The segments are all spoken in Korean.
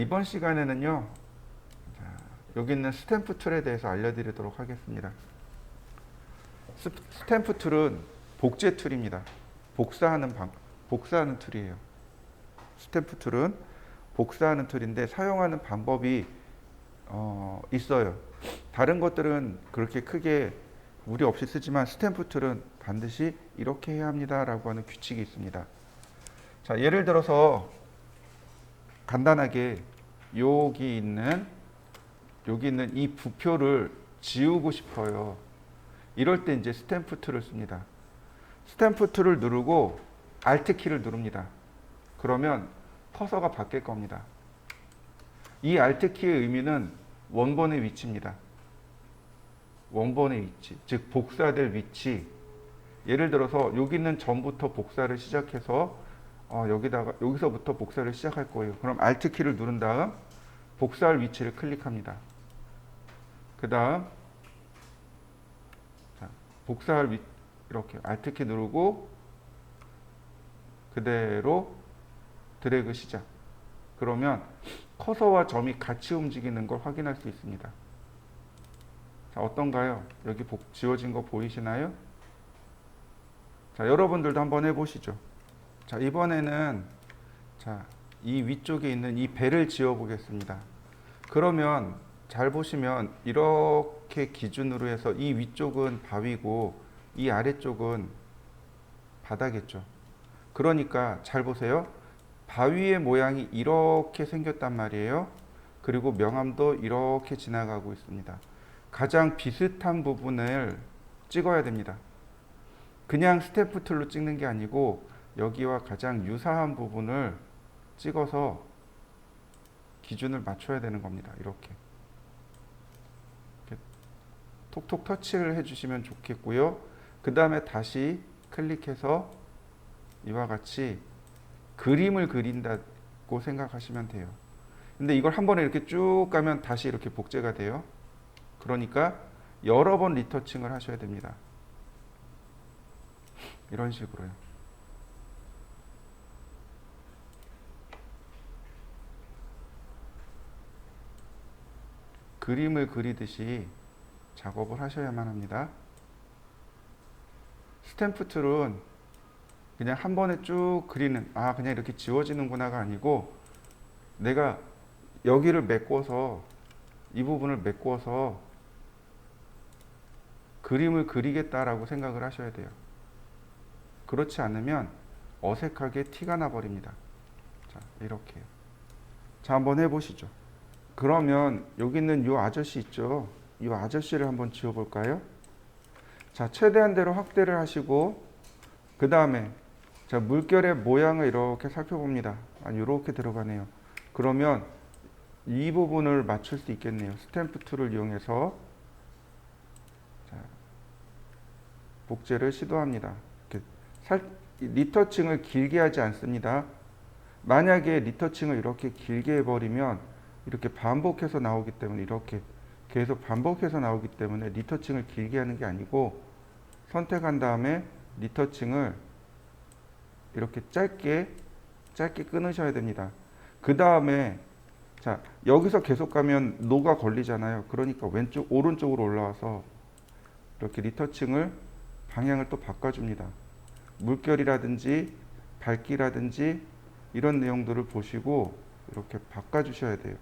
이번 시간에는요, 자, 여기 있는 스탬프 툴에 대해서 알려드리도록 하겠습니다. 스탬프 툴은 복제 툴입니다. 복사하는 툴이에요. 스탬프 툴은 복사하는 툴인데 사용하는 방법이 있어요. 다른 것들은 그렇게 크게 무리 없이 쓰지만 스탬프 툴은 반드시 이렇게 해야 합니다 라고 하는 규칙이 있습니다. 자, 예를 들어서 간단하게 여기 있는 이 부표를 지우고 싶어요. 이럴 때 이제 스탬프 툴을 씁니다. 스탬프 툴을 누르고 Alt 키를 누릅니다. 그러면 커서가 바뀔 겁니다. 이 Alt 키의 의미는 원본의 위치입니다. 원본의 위치, 즉 복사될 위치. 예를 들어서 여기 있는 전부터 복사를 시작해서 여기서부터 복사를 시작할 거예요. 그럼 Alt 키를 누른 다음 복사할 위치를 클릭합니다. 그 다음 복사할 위치 이렇게 Alt 키 누르고 그대로 드래그 시작. 그러면 커서와 점이 같이 움직이는 걸 확인할 수 있습니다. 자, 어떤가요? 여기 지워진 거 보이시나요? 자, 여러분들도 한번 해보시죠. 자, 이번에는 이 위쪽에 있는 이 배를 지워 보겠습니다. 그러면 잘 보시면 이렇게 기준으로 해서 이 위쪽은 바위고 이 아래쪽은 바다겠죠. 그러니까 잘 보세요. 바위의 모양이 이렇게 생겼단 말이에요. 그리고 명암도 이렇게 지나가고 있습니다. 가장 비슷한 부분을 찍어야 됩니다. 그냥 스탬프 툴로 찍는 게 아니고 여기와 가장 유사한 부분을 찍어서 기준을 맞춰야 되는 겁니다. 이렇게 톡톡 터치를 해주시면 좋겠고요. 그 다음에 다시 클릭해서 이와 같이 그림을 그린다고 생각하시면 돼요. 근데 이걸 한 번에 이렇게 쭉 가면 다시 이렇게 복제가 돼요. 그러니까 여러 번 리터칭을 하셔야 됩니다. 이런 식으로요. 그림을 그리듯이 작업을 하셔야만 합니다. 스탬프 툴은 그냥 한 번에 쭉 그리는, 그냥 이렇게 지워지는구나가 아니고 내가 여기를 메꿔서 이 부분을 메꿔서 그림을 그리겠다라고 생각을 하셔야 돼요. 그렇지 않으면 어색하게 티가 나버립니다. 자, 이렇게요. 자, 한번 해보시죠. 그러면 여기 있는 이 아저씨 있죠? 이 아저씨를 한번 지워볼까요? 자, 최대한대로 확대를 하시고 그 다음에 자, 물결의 모양을 이렇게 살펴봅니다. 이렇게 들어가네요. 그러면 이 부분을 맞출 수 있겠네요. 스탬프 툴을 이용해서 자, 복제를 시도합니다. 리터칭을 길게 하지 않습니다. 만약에 리터칭을 이렇게 길게 해버리면 이렇게 반복해서 나오기 때문에 이렇게 계속 반복해서 나오기 때문에 리터칭을 길게 하는 게 아니고 선택한 다음에 리터칭을 이렇게 짧게 끊으셔야 됩니다. 그 다음에 자, 여기서 계속 가면 노가 걸리잖아요. 그러니까 오른쪽으로 올라와서 이렇게 리터칭을 방향을 또 바꿔줍니다. 물결이라든지 밝기라든지 이런 내용들을 보시고 이렇게 바꿔주셔야 돼요.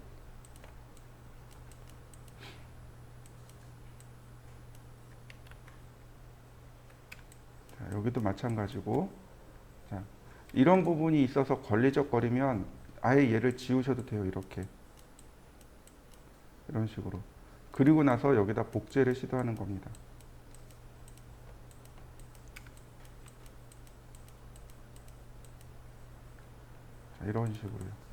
자, 여기도 마찬가지고 자, 이런 부분이 있어서 걸리적거리면 아예 얘를 지우셔도 돼요. 이렇게 이런 식으로. 그리고 나서 여기다 복제를 시도하는 겁니다. 자, 이런 식으로요.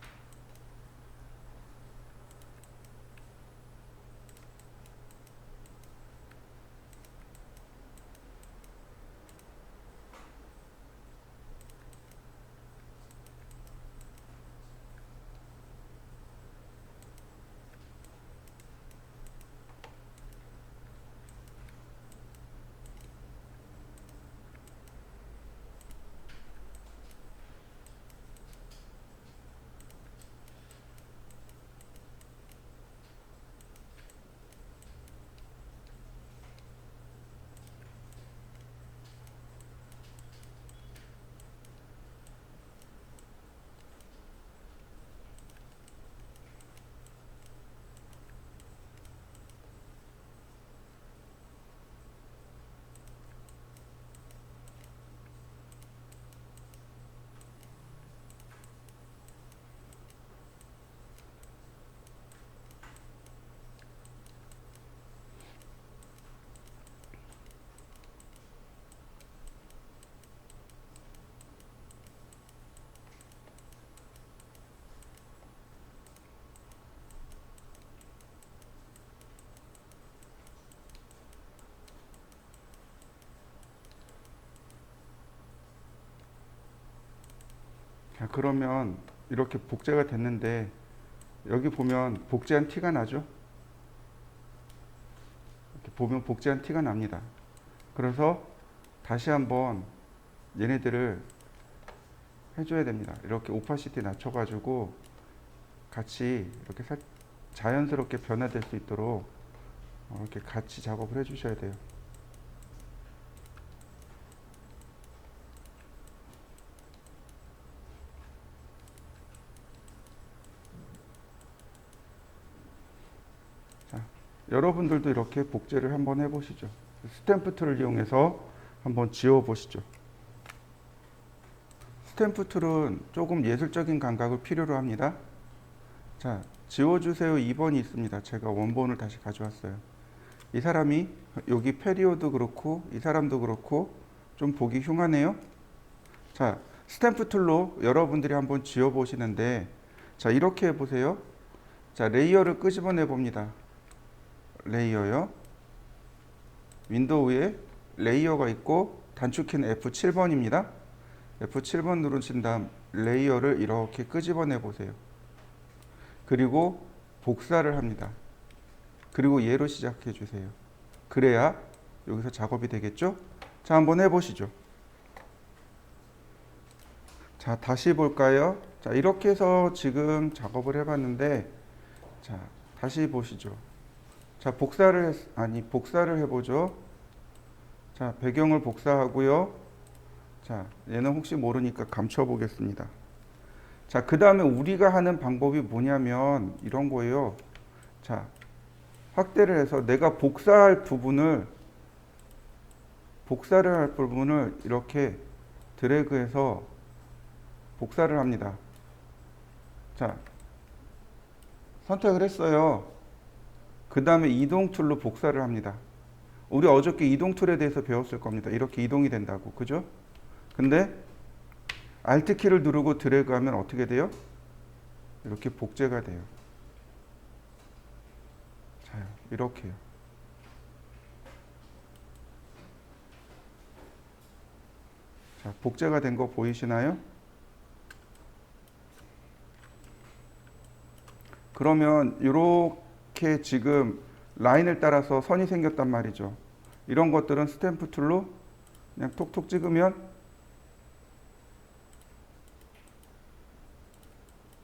자, 그러면 이렇게 복제가 됐는데 여기 보면 복제한 티가 나죠? 이렇게 보면 복제한 티가 납니다. 그래서 다시 한번 얘네들을 해줘야 됩니다. 이렇게 오파시티 낮춰가지고 같이 이렇게 자연스럽게 변화될 수 있도록 이렇게 같이 작업을 해주셔야 돼요. 자, 여러분들도 이렇게 복제를 한번 해보시죠. 스탬프 툴을 이용해서 한번 지워 보시죠. 스탬프 툴은 조금 예술적인 감각을 필요로 합니다. 자, 지워주세요 2번이 있습니다. 제가 원본을 다시 가져왔어요. 이 사람이 여기 페리오도 그렇고 이 사람도 그렇고 좀 보기 흉하네요. 자, 스탬프 툴로 여러분들이 한번 지워 보시는데, 자, 이렇게 해보세요. 자, 레이어를 끄집어내 봅니다. 레이어요. 윈도우에 레이어가 있고 단축키는 F7번입니다. F7번 누르신 다음 레이어를 이렇게 끄집어내 보세요. 그리고 복사를 합니다. 그리고 얘로 시작해 주세요. 그래야 여기서 작업이 되겠죠? 자, 한번 해보시죠. 자, 다시 볼까요? 자, 이렇게 해서 지금 작업을 해봤는데, 자, 다시 보시죠. 자, 복사를 해보죠. 자, 배경을 복사하고요. 자, 얘는 혹시 모르니까 감춰 보겠습니다. 자, 그 다음에 우리가 하는 방법이 뭐냐면 이런 거예요. 자, 확대를 해서 내가 복사를 할 부분을 이렇게 드래그해서 복사를 합니다. 자, 선택을 했어요. 그 다음에 이동 툴로 복사를 합니다. 우리 어저께 이동 툴에 대해서 배웠을 겁니다. 이렇게 이동이 된다고. 그죠? 근데 Alt 키를 누르고 드래그 하면 어떻게 돼요? 이렇게 복제가 돼요. 자, 이렇게요. 자, 복제가 된 거 보이시나요? 그러면 이렇게 지금 라인을 따라서 선이 생겼단 말이죠. 이런 것들은 스탬프 툴로 그냥 톡톡 찍으면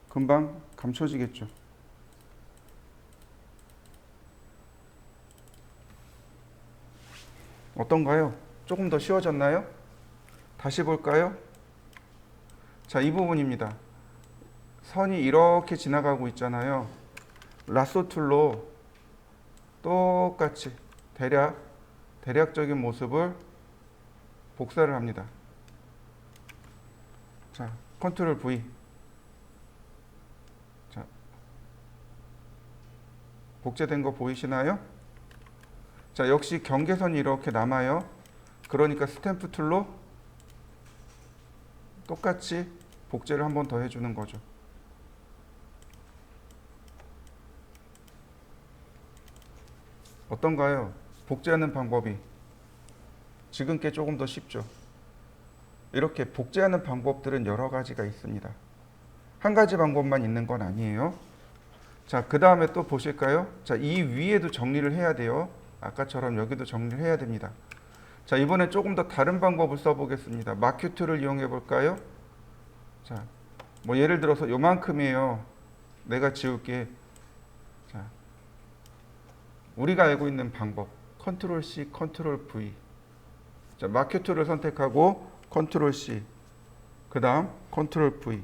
금방 감춰지겠죠. 어떤가요? 조금 더 쉬워졌나요? 다시 볼까요? 자, 이 부분입니다. 선이 이렇게 지나가고 있잖아요. 라쏘 툴로 똑같이 대략적인 모습을 복사를 합니다. 자, 컨트롤 V. 자, 복제된 거 보이시나요? 자, 역시 경계선이 이렇게 남아요. 그러니까 스탬프 툴로 똑같이 복제를 한 번 더 해주는 거죠. 어떤가요? 복제하는 방법이 지금 게 조금 더 쉽죠. 이렇게 복제하는 방법들은 여러 가지가 있습니다. 한 가지 방법만 있는 건 아니에요. 자, 그 다음에 또 보실까요? 자, 이 위에도 정리를 해야 돼요. 아까처럼 여기도 정리를 해야 됩니다. 자, 이번에 조금 더 다른 방법을 써보겠습니다. 마큐 툴을 이용해 볼까요? 자, 뭐 예를 들어서 요만큼이에요. 내가 지울게. 자, 우리가 알고 있는 방법. 컨트롤 C, 컨트롤 V. 자, 마큐 툴을 선택하고 컨트롤 C. 그 다음 컨트롤 V.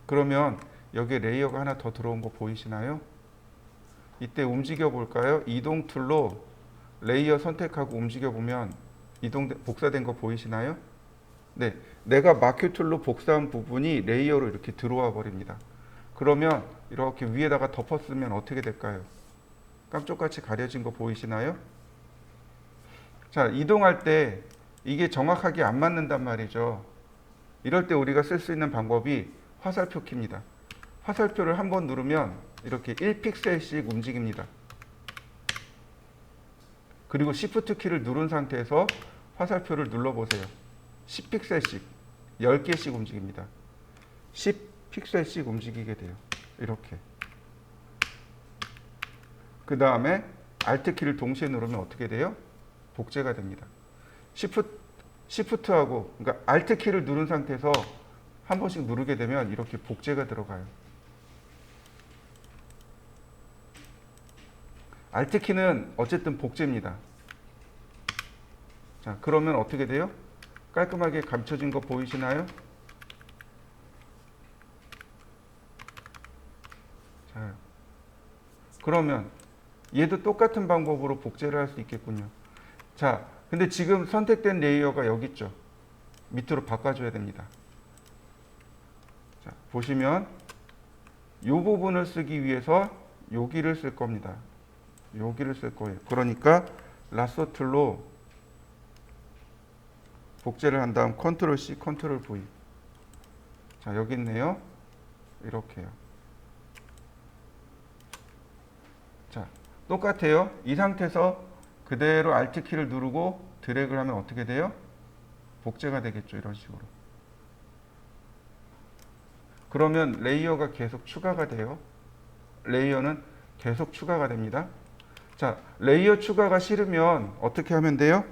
그러면 여기에 레이어가 하나 더 들어온 거 보이시나요? 이때 움직여 볼까요? 이동 툴로 레이어 선택하고 움직여 보면 복사된 거 보이시나요? 네, 내가 마큐 툴로 복사한 부분이 레이어로 이렇게 들어와 버립니다. 그러면 이렇게 위에다가 덮었으면 어떻게 될까요? 깜쪽같이 가려진 거 보이시나요? 자, 이동할 때 이게 정확하게 안 맞는단 말이죠. 이럴 때 우리가 쓸 수 있는 방법이 화살표 키입니다. 화살표를 한번 누르면 이렇게 1픽셀씩 움직입니다. 그리고 Shift 키를 누른 상태에서 화살표를 눌러보세요. 10픽셀씩 10개씩 움직입니다. 10픽셀씩 움직이게 돼요. 이렇게. 그 다음에 Alt 키를 동시에 누르면 어떻게 돼요? 복제가 됩니다. Shift하고 그러니까 Alt 키를 누른 상태에서 한 번씩 누르게 되면 이렇게 복제가 들어가요. Alt 키는 어쨌든 복제입니다. 자, 그러면 어떻게 돼요? 깔끔하게 감춰진 거 보이시나요? 자, 그러면 얘도 똑같은 방법으로 복제를 할 수 있겠군요. 자, 근데 지금 선택된 레이어가 여기 있죠. 밑으로 바꿔줘야 됩니다. 자, 보시면 이 부분을 쓰기 위해서 여기를 쓸 겁니다. 여기를 쓸 거예요. 그러니까 라sso 툴로 복제를 한 다음 컨트롤 C, 컨트롤 V. 자, 여기 있네요. 이렇게요. 자, 똑같아요. 이 상태에서 그대로 Alt 키를 누르고 드래그를 하면 어떻게 돼요? 복제가 되겠죠. 이런 식으로. 그러면 레이어가 계속 추가가 돼요. 레이어는 계속 추가가 됩니다. 자, 레이어 추가가 싫으면 어떻게 하면 돼요?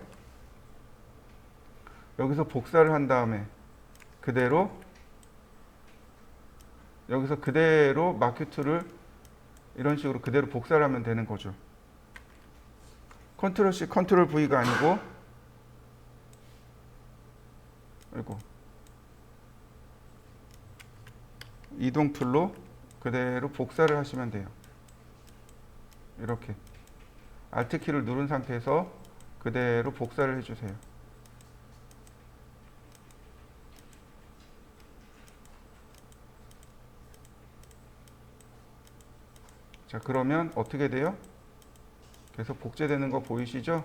여기서 복사를 한 다음에 그대로 여기서 그대로 마크 툴을 이런 식으로 그대로 복사를 하면 되는 거죠. 컨트롤 C, 컨트롤 V가 아니고 그리고 이동 툴로 그대로 복사를 하시면 돼요. 이렇게 Alt 키를 누른 상태에서 그대로 복사를 해주세요. 자, 그러면 어떻게 돼요? 계속 복제되는 거 보이시죠?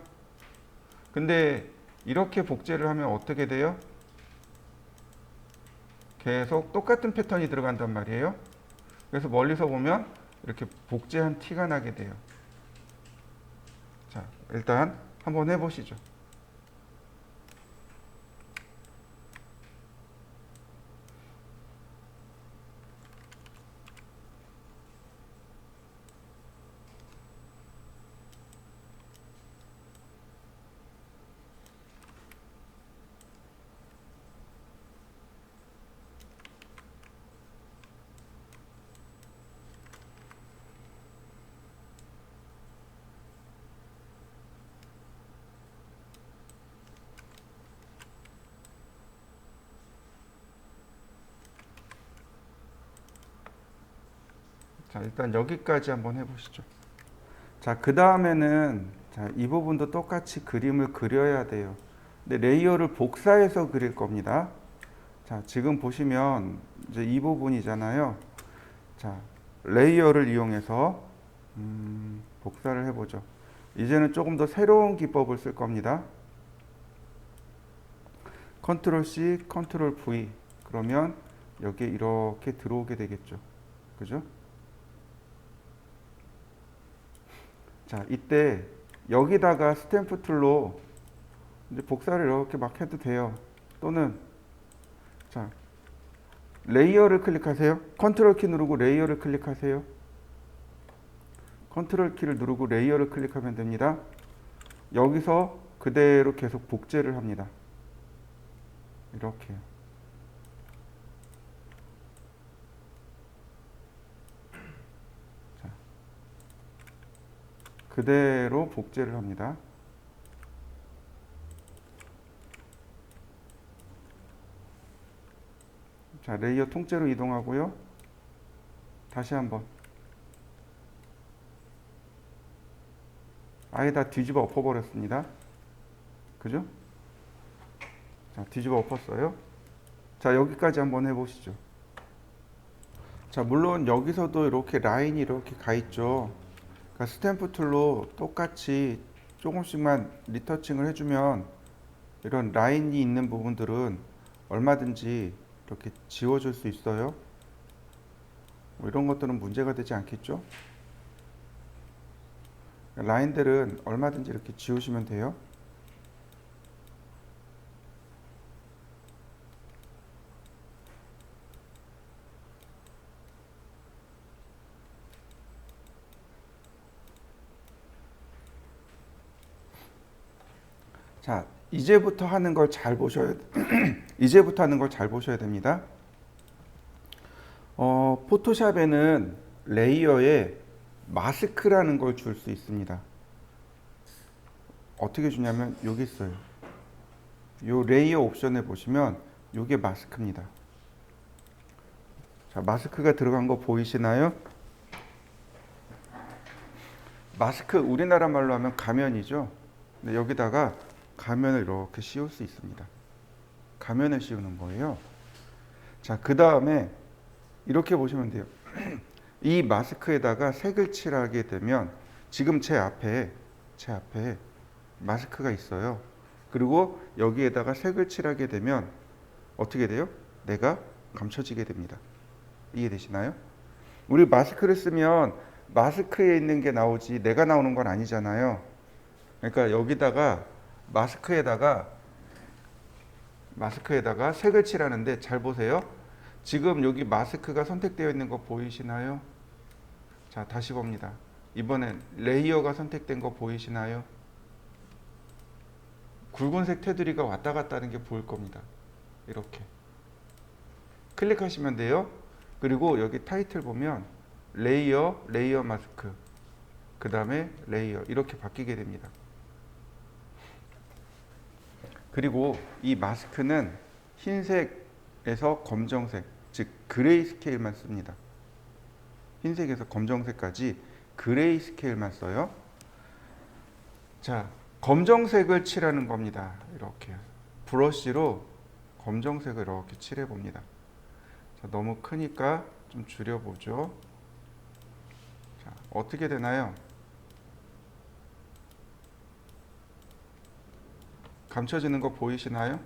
근데 이렇게 복제를 하면 어떻게 돼요? 계속 똑같은 패턴이 들어간단 말이에요. 그래서 멀리서 보면 이렇게 복제한 티가 나게 돼요. 자, 일단 한번 해보시죠. 자, 일단 여기까지 한번 해보시죠. 자, 그 다음에는 이 부분도 똑같이 그림을 그려야 돼요. 근데 레이어를 복사해서 그릴 겁니다. 자, 지금 보시면 이제 이 부분이잖아요. 자, 레이어를 이용해서 복사를 해보죠. 이제는 조금 더 새로운 기법을 쓸 겁니다. 컨트롤 C, 컨트롤 V. 그러면 여기에 이렇게 들어오게 되겠죠. 그죠? 자, 이때 여기다가 스탬프 툴로 이제 복사를 이렇게 막 해도 돼요. 또는 자, 레이어를 클릭하세요. 컨트롤 키 누르고 레이어를 클릭하세요. 컨트롤 키를 누르고 레이어를 클릭하면 됩니다. 여기서 그대로 계속 복제를 합니다. 이렇게요. 자, 그대로 복제를 합니다. 자, 레이어 통째로 이동하고요. 다시 한번. 아예 다 뒤집어 엎어버렸습니다. 그죠? 자, 뒤집어 엎었어요. 자, 여기까지 한번 해보시죠. 자, 물론 여기서도 이렇게 라인이 이렇게 가 있죠. 그러니까 스탬프 툴로 똑같이 조금씩만 리터칭을 해주면 이런 라인이 있는 부분들은 얼마든지 이렇게 지워줄 수 있어요. 뭐 이런 것들은 문제가 되지 않겠죠? 라인들은 얼마든지 이렇게 지우시면 돼요. 자, 이제부터 하는 걸 잘 보셔야 이제부터 하는 걸 잘 보셔야 됩니다. 포토샵에는 레이어에 마스크라는 걸 줄 수 있습니다. 어떻게 주냐면 여기 있어요. 요 레이어 옵션에 보시면 요게 마스크입니다. 자, 마스크가 들어간 거 보이시나요? 마스크 우리나라 말로 하면 가면이죠. 근데 여기다가 가면을 이렇게 씌울 수 있습니다. 가면을 씌우는 거예요. 자, 그 다음에 이렇게 보시면 돼요. 이 마스크에다가 색을 칠하게 되면 지금 제 앞에 마스크가 있어요. 그리고 여기에다가 색을 칠하게 되면 어떻게 돼요? 내가 감춰지게 됩니다. 이해되시나요? 우리 마스크를 쓰면 마스크에 있는 게 나오지 내가 나오는 건 아니잖아요. 그러니까 여기다가 마스크에다가 색을 칠하는데 잘 보세요. 지금 여기 마스크가 선택되어 있는 거 보이시나요? 자, 다시 봅니다. 이번엔 레이어가 선택된 거 보이시나요? 굵은색 테두리가 왔다 갔다 하는 게 보일 겁니다. 이렇게 클릭하시면 돼요. 그리고 여기 타이틀 보면 레이어 마스크, 그 다음에 레이어 이렇게 바뀌게 됩니다. 그리고 이 마스크는 흰색에서 검정색, 즉 그레이 스케일만 씁니다. 흰색에서 검정색까지 그레이 스케일만 써요. 자, 검정색을 칠하는 겁니다. 이렇게 브러쉬로 검정색을 이렇게 칠해 봅니다. 자, 너무 크니까 좀 줄여보죠. 자, 어떻게 되나요? 감춰지는 거 보이시나요?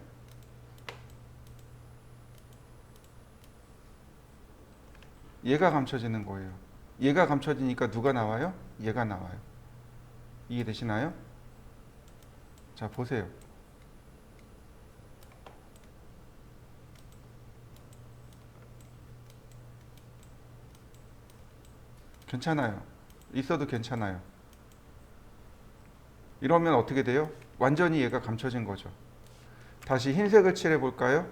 얘가 감춰지는 거예요. 얘가 감춰지니까 누가 나와요? 얘가 나와요. 이해되시나요? 자, 보세요. 괜찮아요. 있어도 괜찮아요. 이러면 어떻게 돼요? 완전히 얘가 감춰진 거죠. 다시 흰색을 칠해 볼까요?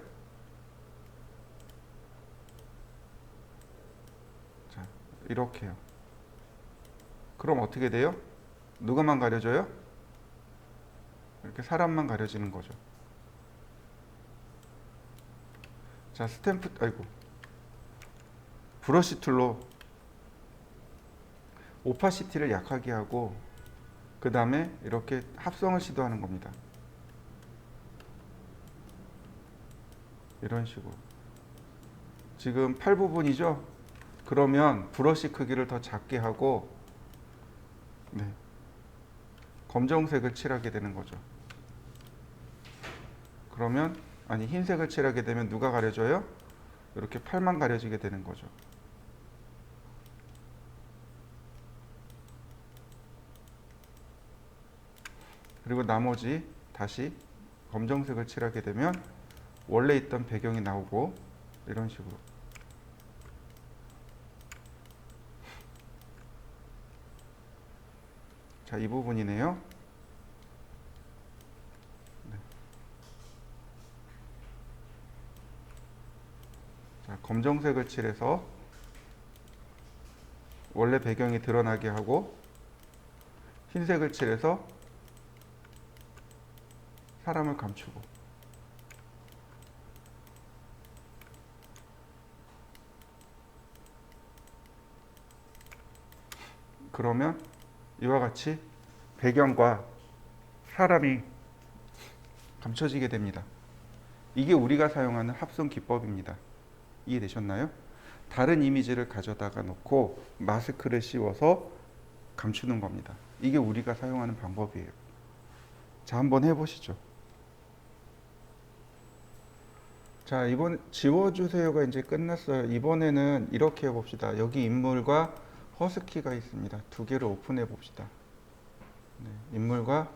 자, 이렇게요. 그럼 어떻게 돼요? 누가만 가려져요? 이렇게 사람만 가려지는 거죠. 자, 브러쉬 툴로 오파시티를 약하게 하고 그 다음에 이렇게 합성을 시도하는 겁니다. 이런 식으로. 지금 팔 부분이죠? 그러면 브러쉬 크기를 더 작게 하고 검정색을 칠하게 되는 거죠. 그러면 흰색을 칠하게 되면 누가 가려져요? 이렇게 팔만 가려지게 되는 거죠. 그리고 나머지 다시 검정색을 칠하게 되면 원래 있던 배경이 나오고 이런 식으로. 자, 이 부분이네요. 자, 검정색을 칠해서 원래 배경이 드러나게 하고 흰색을 칠해서 사람을 감추고. 그러면 이와 같이 배경과 사람이 감춰지게 됩니다. 이게 우리가 사용하는 합성 기법입니다. 이해되셨나요? 다른 이미지를 가져다가 놓고 마스크를 씌워서 감추는 겁니다. 이게 우리가 사용하는 방법이에요. 자, 한번 해보시죠. 자, 이번 지워주세요가 이제 끝났어요. 이번에는 이렇게 해봅시다. 여기 인물과 허스키가 있습니다. 두 개를 오픈해 봅시다. 인물과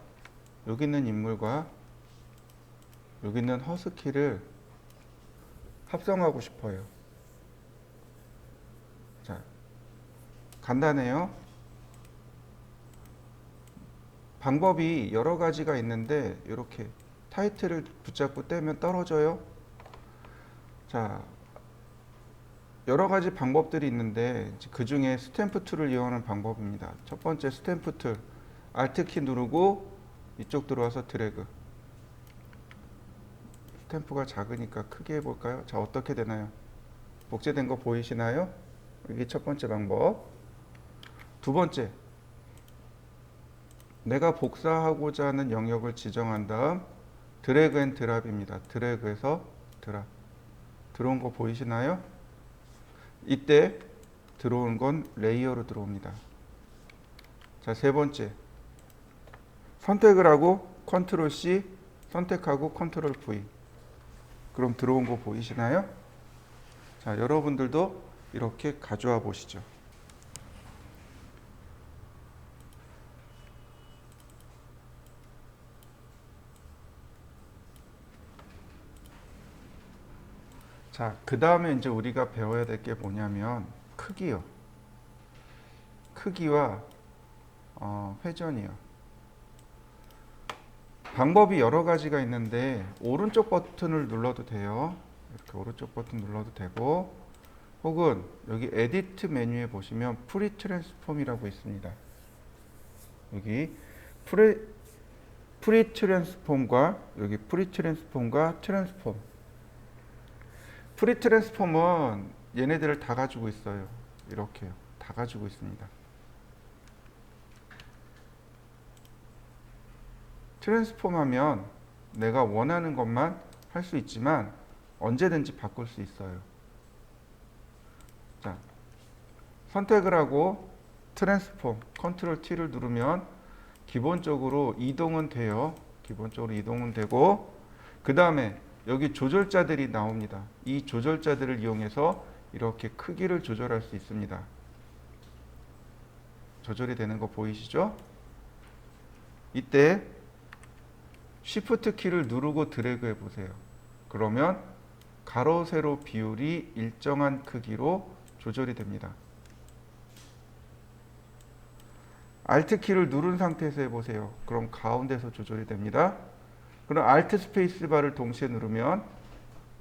여기 있는 인물과 여기 있는 허스키를 합성하고 싶어요. 자, 간단해요. 방법이 여러 가지가 있는데 이렇게 타이틀을 붙잡고 떼면 떨어져요. 자, 여러 가지 방법들이 있는데 그 중에 스탬프 툴을 이용하는 방법입니다. 첫 번째 스탬프 툴, Alt 키 누르고 이쪽 들어와서 드래그. 스탬프가 작으니까 크게 해볼까요? 자, 어떻게 되나요? 복제된 거 보이시나요? 이게 첫 번째 방법. 두 번째, 내가 복사하고자 하는 영역을 지정한 다음 드래그 앤 드랍입니다. 드래그해서 드랍. 들어온 거 보이시나요? 이때 들어온 건 레이어로 들어옵니다. 자, 세 번째, 선택을 하고 컨트롤 C, 선택하고 컨트롤 V. 그럼 들어온 거 보이시나요? 자, 여러분들도 이렇게 가져와 보시죠. 자, 그 다음에 이제 우리가 배워야 될 게 뭐냐면 크기요. 크기와 회전이요. 방법이 여러 가지가 있는데 오른쪽 버튼을 눌러도 돼요. 이렇게 오른쪽 버튼 눌러도 되고, 혹은 여기 에디트 메뉴에 보시면 프리 트랜스폼이라고 있습니다. 여기 프리 트랜스폼과 여기 프리 트랜스폼과 트랜스폼. 프리 트랜스폼은 얘네들을 다 가지고 있어요. 이렇게요. 다 가지고 있습니다. 트랜스폼 하면 내가 원하는 것만 할 수 있지만 언제든지 바꿀 수 있어요. 자, 선택을 하고 트랜스폼, 컨트롤 T를 누르면 기본적으로 이동은 돼요. 기본적으로 이동은 되고, 그 다음에 여기 조절자들이 나옵니다. 이 조절자들을 이용해서 이렇게 크기를 조절할 수 있습니다. 조절이 되는 거 보이시죠? 이때 Shift 키를 누르고 드래그 해보세요. 그러면 가로 세로 비율이 일정한 크기로 조절이 됩니다. Alt 키를 누른 상태에서 해보세요. 그럼 가운데서 조절이 됩니다. 그럼 Alt 스페이스 바를 동시에 누르면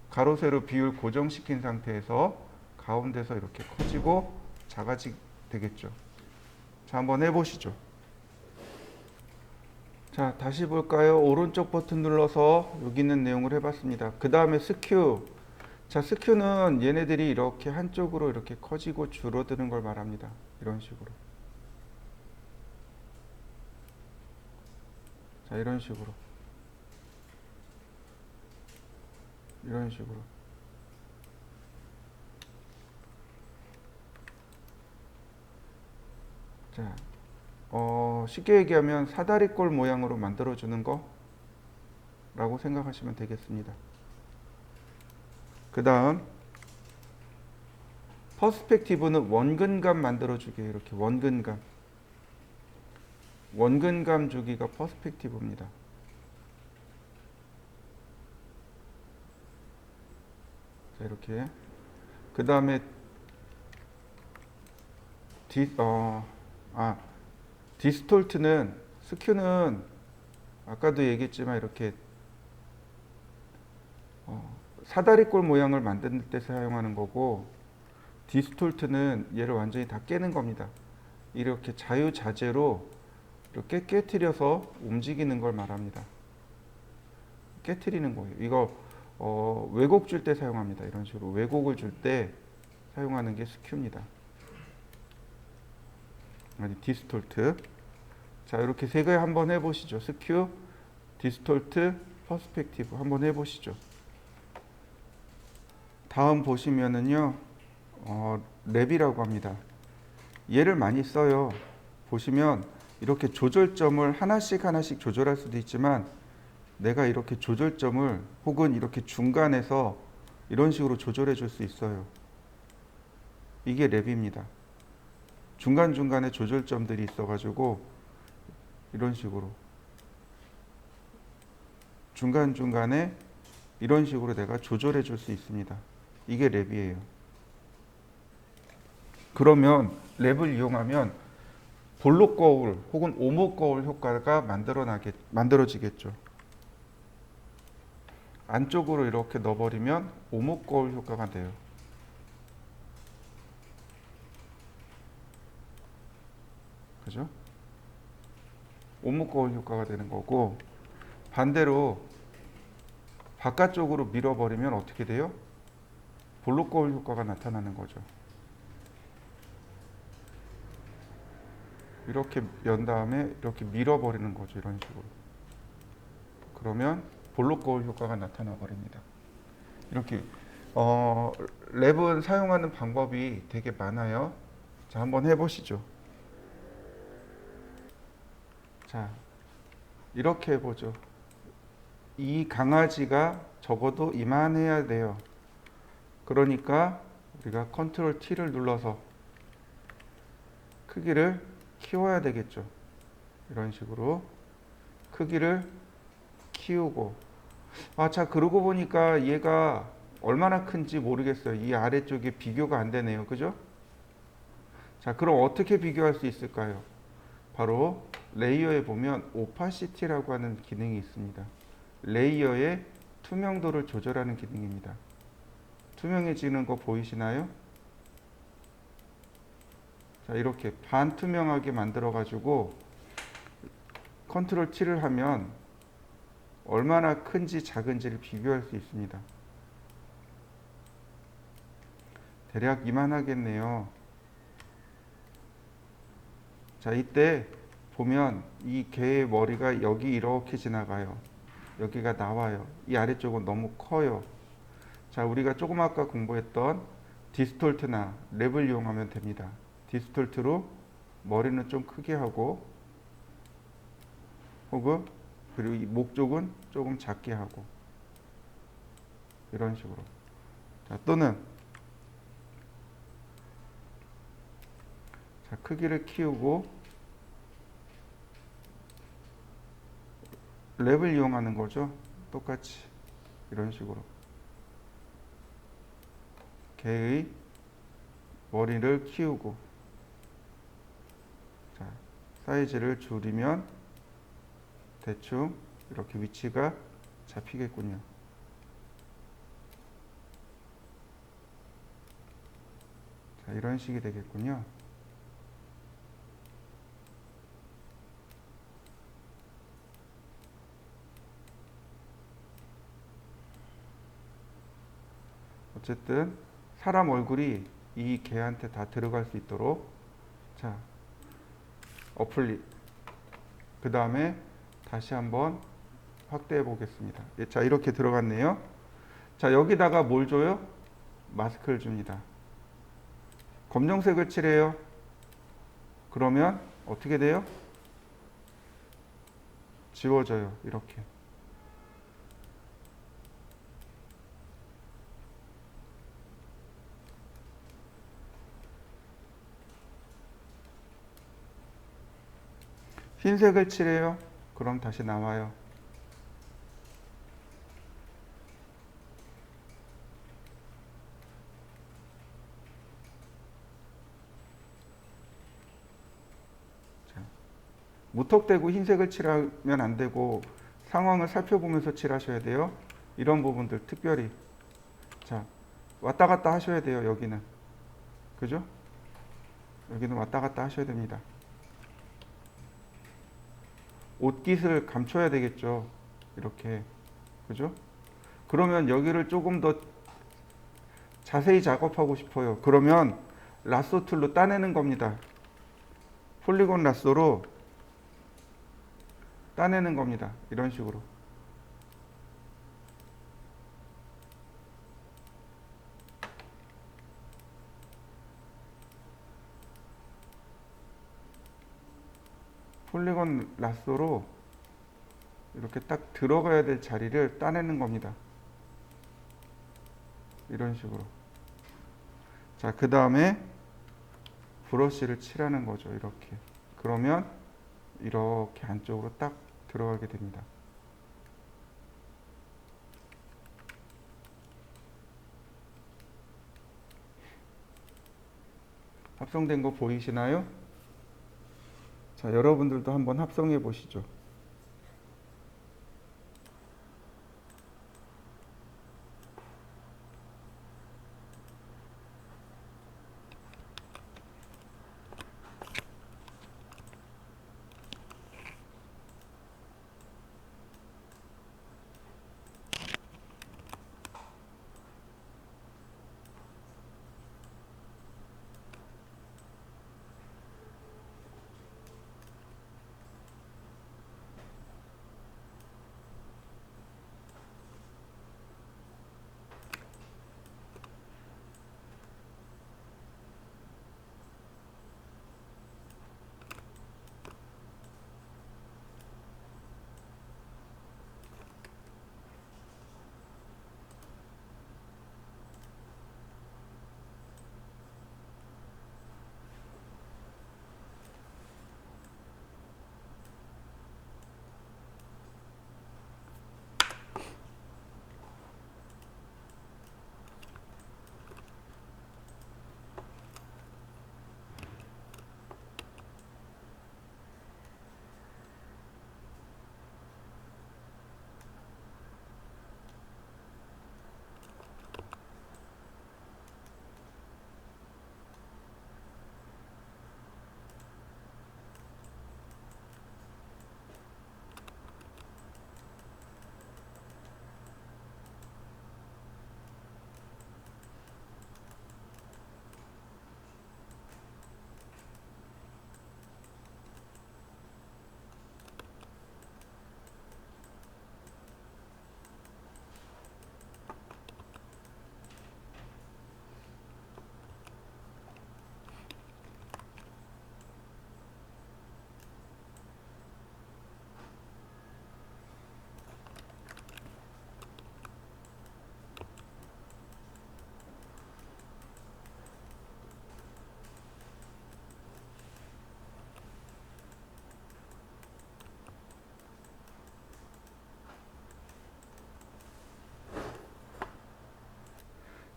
가로 세로 비율 고정시킨 상태에서 가운데서 이렇게 커지고 작아지게 되겠죠. 자, 한번 해보시죠. 자, 다시 볼까요? 오른쪽 버튼 눌러서 여기 있는 내용을 해봤습니다. 그 다음에 스큐. 자, 스큐는 얘네들이 이렇게 한쪽으로 이렇게 커지고 줄어드는 걸 말합니다. 이런 식으로. 자, 이런 식으로. 이런 식으로. 자, 쉽게 얘기하면 사다리꼴 모양으로 만들어주는 거 라고 생각하시면 되겠습니다. 그 다음 퍼스펙티브는 원근감 만들어주기. 이렇게 원근감 주기가 퍼스펙티브입니다. 자, 이렇게. 그 다음에 디스톨트는, 스큐는 아까도 얘기했지만 이렇게 사다리꼴 모양을 만들 때 사용하는 거고, 디스톨트는 얘를 완전히 다 깨는 겁니다. 이렇게 자유자재로 이렇게 깨트려서 움직이는 걸 말합니다. 깨트리는 거예요. 이거 왜곡 줄 때 사용합니다. 이런 식으로 왜곡을 줄 때 사용하는 게 스큐입니다. 아니, 디스톨트. 자, 이렇게 세 개 한번 해보시죠. 스큐, 디스톨트, 퍼스펙티브 한번 해보시죠. 다음 보시면은요, 랩이라고 합니다. 얘를 많이 써요. 보시면 이렇게 조절점을 하나씩 조절할 수도 있지만, 내가 이렇게 조절점을 혹은 이렇게 중간에서 이런 식으로 조절해 줄 수 있어요. 이게 랩입니다. 중간중간에 조절점들이 있어가지고 이런 식으로 중간중간에 이런 식으로 내가 조절해 줄 수 있습니다. 이게 랩이에요. 그러면 랩을 이용하면 볼록 거울 혹은 오목 거울 효과가 만들어지겠죠. 안쪽으로 이렇게 넣어버리면 오목 거울 효과가 돼요. 그죠? 오목 거울 효과가 되는 거고, 반대로 바깥쪽으로 밀어버리면 어떻게 돼요? 볼록 거울 효과가 나타나는 거죠. 이렇게 연 다음에 이렇게 밀어버리는 거죠. 이런 식으로. 그러면 볼록 거울 효과가 나타나 버립니다. 이렇게 랩은 사용하는 방법이 되게 많아요. 자, 한번 해보시죠. 자, 이렇게 해보죠. 이 강아지가 적어도 이만해야 돼요. 그러니까 우리가 컨트롤 T를 눌러서 크기를 키워야 되겠죠. 이런 식으로 크기를 키우고, 자, 그러고 보니까 얘가 얼마나 큰지 모르겠어요. 이 아래쪽에 비교가 안 되네요. 그죠? 자, 그럼 어떻게 비교할 수 있을까요? 바로 레이어에 보면 오파시티라고 하는 기능이 있습니다. 레이어의 투명도를 조절하는 기능입니다. 투명해지는 거 보이시나요? 자, 이렇게 반투명하게 만들어 가지고 컨트롤 T를 하면 얼마나 큰지 작은지를 비교할 수 있습니다. 대략 이만하겠네요. 자, 이때 보면 이 개의 머리가 여기 이렇게 지나가요. 여기가 나와요. 이 아래쪽은 너무 커요. 자, 우리가 조금 아까 공부했던 디스톨트나 랩을 이용하면 됩니다. 디스톨트로 머리는 좀 크게 하고, 혹은 그리고 이 목 쪽은 조금 작게 하고, 이런 식으로. 자, 또는 자, 크기를 키우고 랩을 이용하는 거죠. 똑같이 이런 식으로 개의 머리를 키우고, 자, 사이즈를 줄이면 대충 이렇게 위치가 잡히겠군요. 자, 이런 식이 되겠군요. 어쨌든 사람 얼굴이 이 개한테 다 들어갈 수 있도록, 자, 어플릿, 그 다음에 다시 한번 확대해 보겠습니다. 자, 이렇게 들어갔네요. 자, 여기다가 뭘 줘요? 마스크를 줍니다. 검정색을 칠해요. 그러면 어떻게 돼요? 지워져요. 이렇게. 흰색을 칠해요. 그럼 다시 나와요. 자, 무턱대고 흰색을 칠하면 안 되고 상황을 살펴보면서 칠하셔야 돼요. 이런 부분들 특별히. 자, 왔다 갔다 하셔야 돼요. 여기는. 그죠? 여기는 왔다 갔다 하셔야 됩니다. 옷깃을 감춰야 되겠죠. 이렇게. 그죠? 그러면 여기를 조금 더 자세히 작업하고 싶어요. 그러면 라쏘 툴로 따내는 겁니다. 폴리곤 라쏘로 따내는 겁니다. 이런 식으로. 폴리곤 라쏘로 이렇게 딱 들어가야 될 자리를 따내는 겁니다. 이런 식으로. 자, 그 다음에 브러쉬를 칠하는 거죠. 이렇게. 그러면 이렇게 안쪽으로 딱 들어가게 됩니다. 합성된 거 보이시나요? 자, 여러분들도 한번 합성해 보시죠.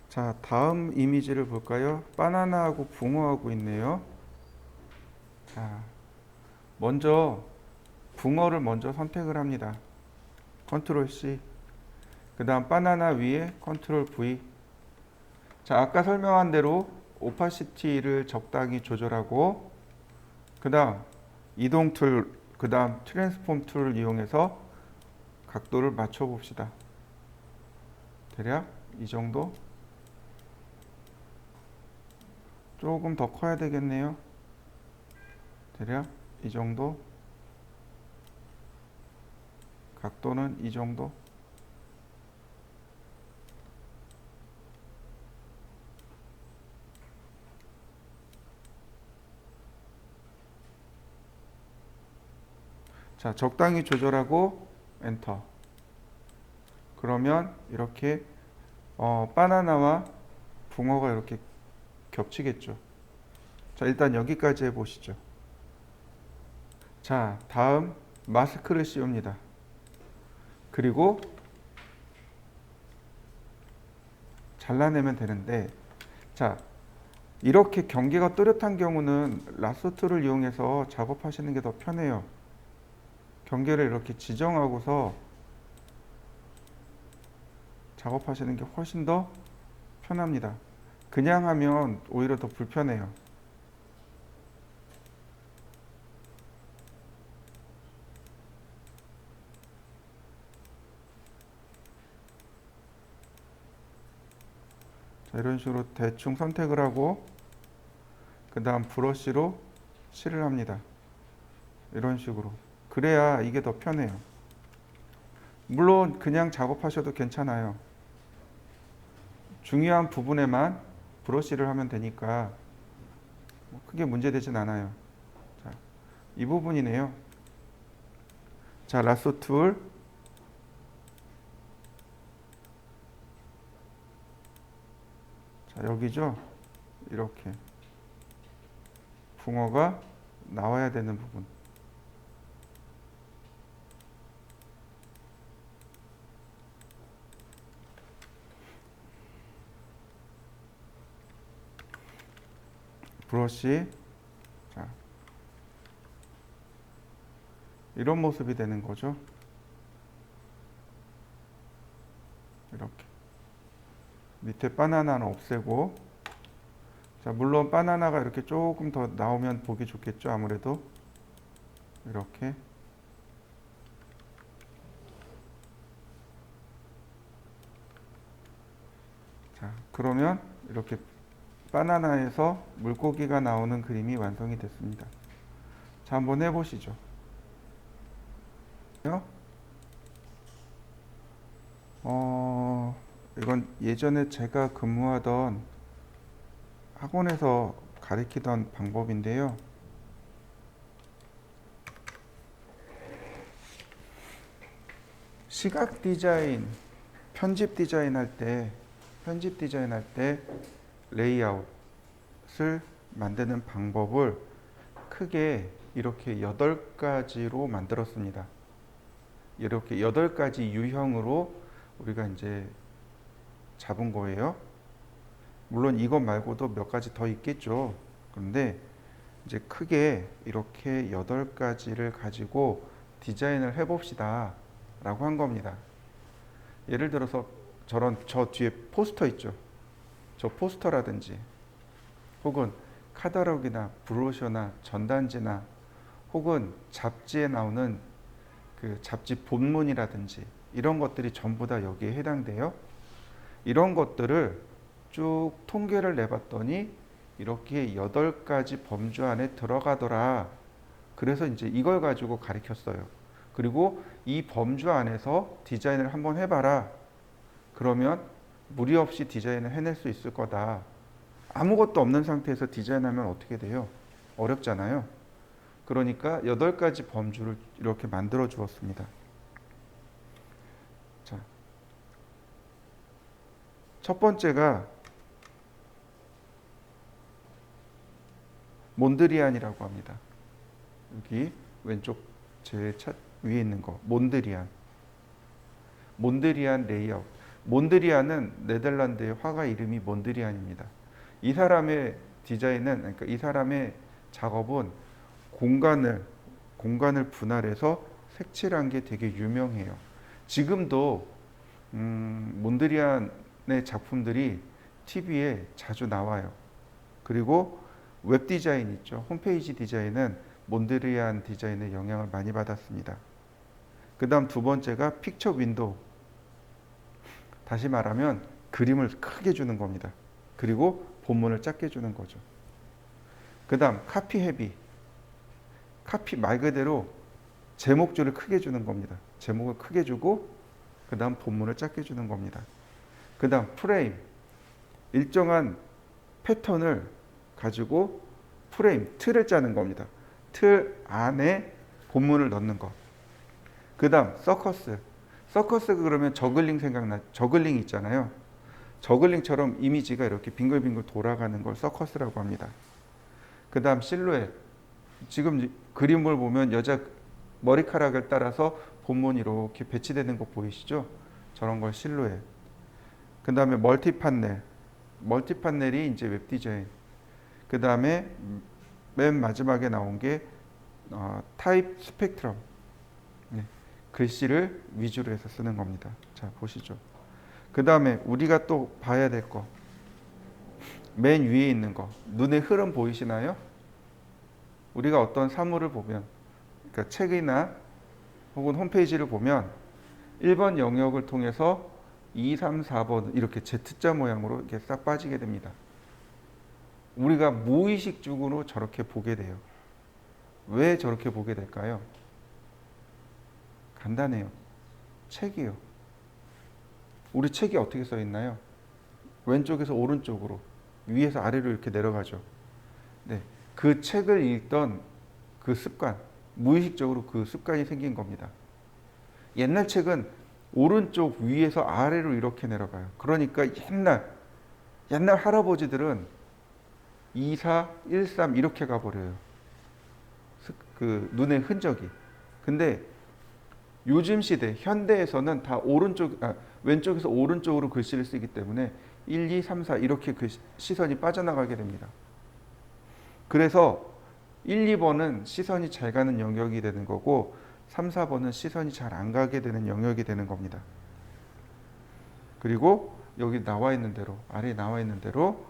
자, 다음 이미지를 볼까요? 바나나하고 붕어하고 있네요. 자, 먼저 붕어를 먼저 선택을 합니다. 컨트롤 C. 그 다음 바나나 위에 컨트롤 V. 자, 아까 설명한 대로 오파시티를 적당히 조절하고, 그 다음 이동 툴, 그 다음 트랜스폼 툴을 이용해서 각도를 맞춰 봅시다. 대략 이 정도? 조금 더 커야 되겠네요. 대략 이 정도. 각도는 이 정도. 자, 적당히 조절하고 엔터. 그러면 이렇게 바나나와 붕어가 이렇게 겹치겠죠. 자, 일단 여기까지 해보시죠. 자, 다음 마스크를 씌웁니다. 그리고 잘라내면 되는데, 자, 이렇게 경계가 또렷한 경우는 라sso 툴을 이용해서 작업하시는 게 더 편해요. 경계를 이렇게 지정하고서 작업하시는 게 훨씬 더 편합니다. 그냥 하면 오히려 더 불편해요. 자, 이런 식으로 대충 선택을 하고 그 다음 브러쉬로 칠을 합니다. 이런 식으로. 그래야 이게 더 편해요. 물론 그냥 작업하셔도 괜찮아요. 중요한 부분에만 브러쉬를 하면 되니까 크게 문제되진 않아요. 자, 이 부분이네요. 자, 라sso 툴. 자, 여기죠. 이렇게 붕어가 나와야 되는 부분. 브러쉬. 자, 이런 모습이 되는 거죠. 이렇게 밑에 바나나는 없애고, 자, 물론 바나나가 이렇게 조금 더 나오면 보기 좋겠죠. 아무래도 이렇게. 자, 그러면 이렇게 바나나에서 물고기가 나오는 그림이 완성이 됐습니다. 자, 한번 해보시죠. 이건 예전에 제가 근무하던 학원에서 가르치던 방법인데요. 시각 디자인, 편집 디자인 할 때 레이아웃을 만드는 방법을 크게 이렇게 8가지로 만들었습니다. 이렇게 8가지 유형으로 우리가 이제 잡은 거예요. 물론 이것 말고도 몇 가지 더 있겠죠. 그런데 이제 크게 이렇게 8가지를 가지고 디자인을 해봅시다 라고 한 겁니다. 예를 들어서 저 뒤에 포스터 있죠. 저 포스터라든지 혹은 카탈로그나 브로셔나 전단지나 혹은 잡지에 나오는 그 잡지 본문이라든지 이런 것들이 전부 다 여기에 해당돼요. 이런 것들을 쭉 통계를 내봤더니 이렇게 8가지 범주 안에 들어가더라. 그래서 이제 이걸 가지고 가르쳤어요. 그리고 이 범주 안에서 디자인을 한번 해봐라. 그러면 무리 없이 디자인을 해낼 수 있을 거다. 아무것도 없는 상태에서 디자인하면 어떻게 돼요? 어렵잖아요. 그러니까 8가지 범주를 이렇게 만들어 주었습니다. 자, 첫 번째가 몬드리안이라고 합니다. 여기 왼쪽 제일 위에 있는 거, 몬드리안 레이아웃. 몬드리안은 네덜란드의 화가 이름이 몬드리안입니다. 이 사람의 디자인은, 그러니까 이 사람의 작업은 공간을 분할해서 색칠한 게 되게 유명해요. 지금도 몬드리안의 작품들이 TV에 자주 나와요. 그리고 웹 디자인 있죠. 홈페이지 디자인은 몬드리안 디자인의 영향을 많이 받았습니다. 그 다음 두 번째가 픽처 윈도우. 다시 말하면 그림을 크게 주는 겁니다. 그리고 본문을 작게 주는 거죠. 그 다음 카피 헤비. 카피 말 그대로 제목줄을 크게 주는 겁니다. 제목을 크게 주고 그 다음 본문을 작게 주는 겁니다. 그 다음 프레임. 일정한 패턴을 가지고 프레임, 틀을 짜는 겁니다. 틀 안에 본문을 넣는 것. 그 다음 서커스. 서커스 그러면 저글링 있잖아요. 저글링처럼 이미지가 이렇게 빙글빙글 돌아가는 걸 서커스라고 합니다. 그 다음 실루엣. 지금 그림을 보면 여자 머리카락을 따라서 본문이 이렇게 배치되는 거 보이시죠? 저런 걸 실루엣. 그 다음에 멀티판넬이 이제 웹 디자인. 그 다음에 맨 마지막에 나온 게 타입 스펙트럼. 네, 글씨를 위주로 해서 쓰는 겁니다. 자, 보시죠. 그 다음에 우리가 또 봐야 될 거. 맨 위에 있는 거. 눈의 흐름 보이시나요? 우리가 어떤 사물을 보면, 그러니까 책이나 혹은 홈페이지를 보면 1번 영역을 통해서 2, 3, 4번 이렇게 Z자 모양으로 이렇게 싹 빠지게 됩니다. 우리가 무의식적으로 저렇게 보게 돼요. 왜 저렇게 보게 될까요? 간단해요. 책이요. 우리 책이 어떻게 써 있나요? 왼쪽에서 오른쪽으로, 위에서 아래로 이렇게 내려가죠. 네, 그 책을 읽던 그 습관, 무의식적으로 그 습관이 생긴 겁니다. 옛날 책은 오른쪽 위에서 아래로 이렇게 내려가요. 그러니까 옛날 할아버지들은 2, 4, 1, 3 이렇게 가버려요. 그 눈의 흔적이. 근데 요즘 시대, 현대에서는 다 왼쪽에서 오른쪽으로 글씨를 쓰기 때문에 1, 2, 3, 4 이렇게 그 시선이 빠져나가게 됩니다. 그래서 1, 2번은 시선이 잘 가는 영역이 되는 거고 3, 4번은 시선이 잘 안 가게 되는 영역이 되는 겁니다. 그리고 여기 나와 있는 대로, 아래에 나와 있는 대로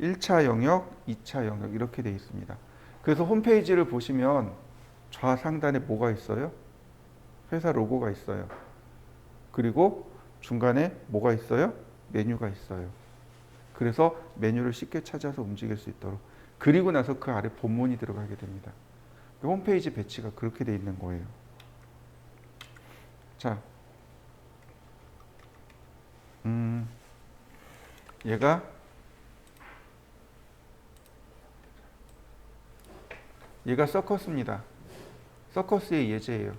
1차 영역, 2차 영역 이렇게 되어 있습니다. 그래서 홈페이지를 보시면 좌상단에 뭐가 있어요? 회사 로고가 있어요. 그리고 중간에 뭐가 있어요? 메뉴가 있어요. 그래서 메뉴를 쉽게 찾아서 움직일 수 있도록. 그리고 나서 그 아래 본문이 들어가게 됩니다. 홈페이지 배치가 그렇게 되어 있는 거예요. 자, 얘가 서커스입니다. 서커스의 예제예요.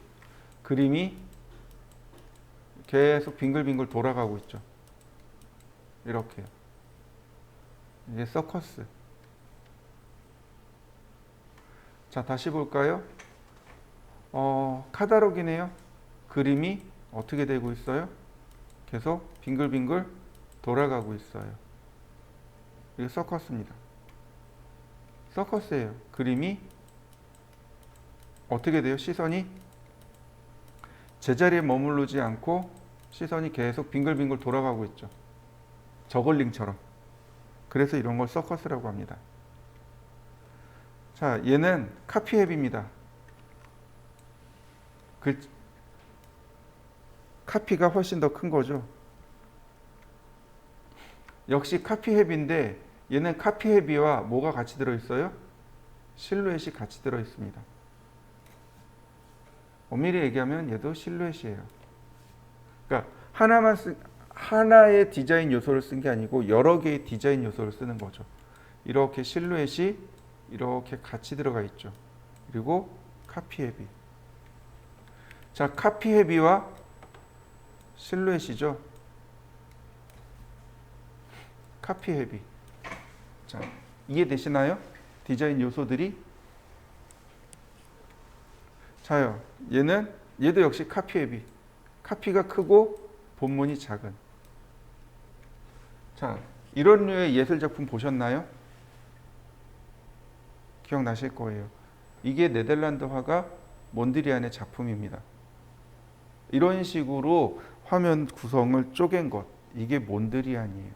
그림이 계속 빙글빙글 돌아가고 있죠. 이렇게요. 이게 서커스. 자, 다시 볼까요? 카다록이네요. 그림이 어떻게 되고 있어요? 계속 빙글빙글 돌아가고 있어요. 이게 서커스입니다. 서커스예요. 그림이 어떻게 돼요? 시선이 제자리에 머무르지 않고 시선이 계속 빙글빙글 돌아가고 있죠. 저글링처럼. 그래서 이런 걸 서커스라고 합니다. 자, 얘는 카피앱입니다. 카피가 훨씬 더 큰 거죠. 역시 카피앱인데 얘는 카피헤비와 뭐가 같이 들어있어요? 실루엣이 같이 들어있습니다. 엄밀히 얘기하면 얘도 실루엣이에요. 그러니까 하나의 디자인 요소를 쓴 게 아니고 여러 개의 디자인 요소를 쓰는 거죠. 이렇게 실루엣이 이렇게 같이 들어가 있죠. 그리고 카피헤비. 자, 카피헤비와 실루엣이죠. 카피헤비. 자, 이해되시나요? 디자인 요소들이. 자요. 얘도 역시 카피헤비. 카피가 크고 본문이 작은. 자, 이런 류의 예술 작품 보셨나요? 기억나실 거예요. 이게 네덜란드 화가 몬드리안의 작품입니다. 이런 식으로 화면 구성을 쪼갠 것, 이게 몬드리안이에요.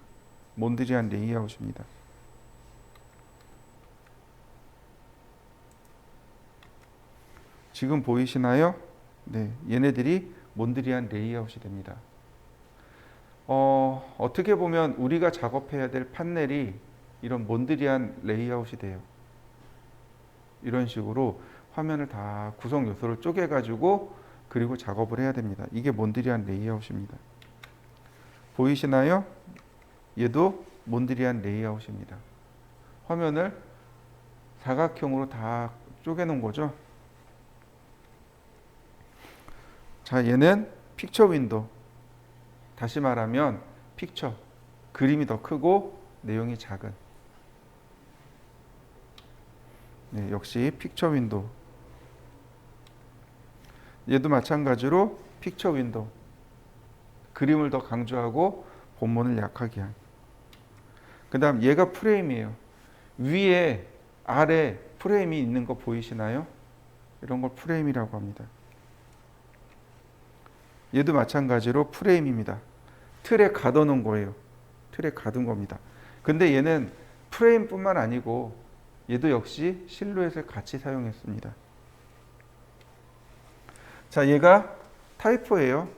몬드리안 레이아웃입니다. 지금 보이시나요? 네, 얘네들이 몬드리안 레이아웃이 됩니다. 어떻게 보면 우리가 작업해야 될 판넬이 이런 몬드리안 레이아웃이 돼요. 이런 식으로 화면을 다 구성 요소를 쪼개가지고 그리고 작업을 해야 됩니다. 이게 몬드리안 레이아웃입니다. 보이시나요? 얘도 몬드리안 레이아웃입니다. 화면을 사각형으로 다 쪼개놓은 거죠. 자, 얘는 픽처 윈도우. 다시 말하면 픽처. 그림이 더 크고 내용이 작은. 네, 역시 픽처 윈도우. 얘도 마찬가지로 픽처 윈도우. 그림을 더 강조하고 본문을 약하게 한. 그 다음 얘가 프레임이에요. 위에 아래 프레임이 있는 거 보이시나요? 이런 걸 프레임이라고 합니다. 얘도 마찬가지로 프레임입니다. 틀에 가둬놓은 거예요. 틀에 가둔 겁니다. 근데 얘는 프레임뿐만 아니고 얘도 역시 실루엣을 같이 사용했습니다. 자, 얘가 타이포예요.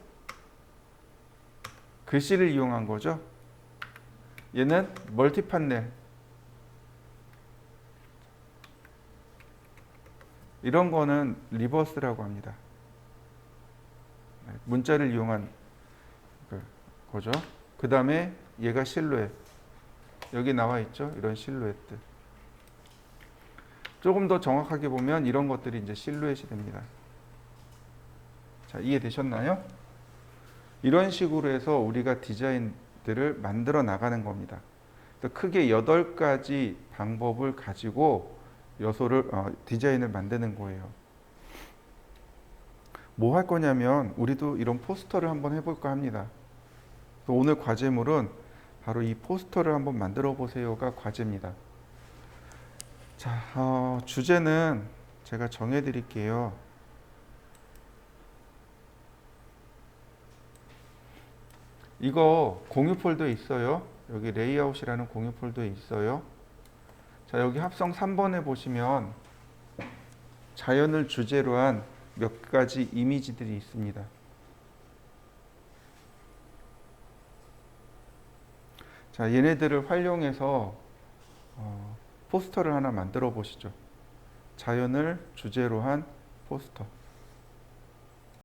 글씨를 이용한 거죠. 얘는 멀티 판넬. 이런 거는 리버스라고 합니다. 문자를 이용한 거죠. 그 다음에 얘가 실루엣. 여기 나와 있죠. 이런 실루엣들. 조금 더 정확하게 보면 이런 것들이 이제 실루엣이 됩니다. 자, 이해되셨나요? 이런 식으로 해서 우리가 디자인들을 만들어 나가는 겁니다. 그래서 크게 8가지 방법을 가지고 디자인을 만드는 거예요. 뭐 할 거냐면 우리도 이런 포스터를 한번 해볼까 합니다. 오늘 과제물은 바로 이 포스터를 한번 만들어 보세요가 과제입니다. 자, 주제는 제가 정해 드릴게요. 이거 공유 폴더에 있어요. 여기 레이아웃이라는 공유 폴더에 있어요. 자, 여기 합성 3번에 보시면 자연을 주제로 한 몇 가지 이미지들이 있습니다. 자, 얘네들을 활용해서 포스터를 하나 만들어 보시죠. 자연을 주제로 한 포스터.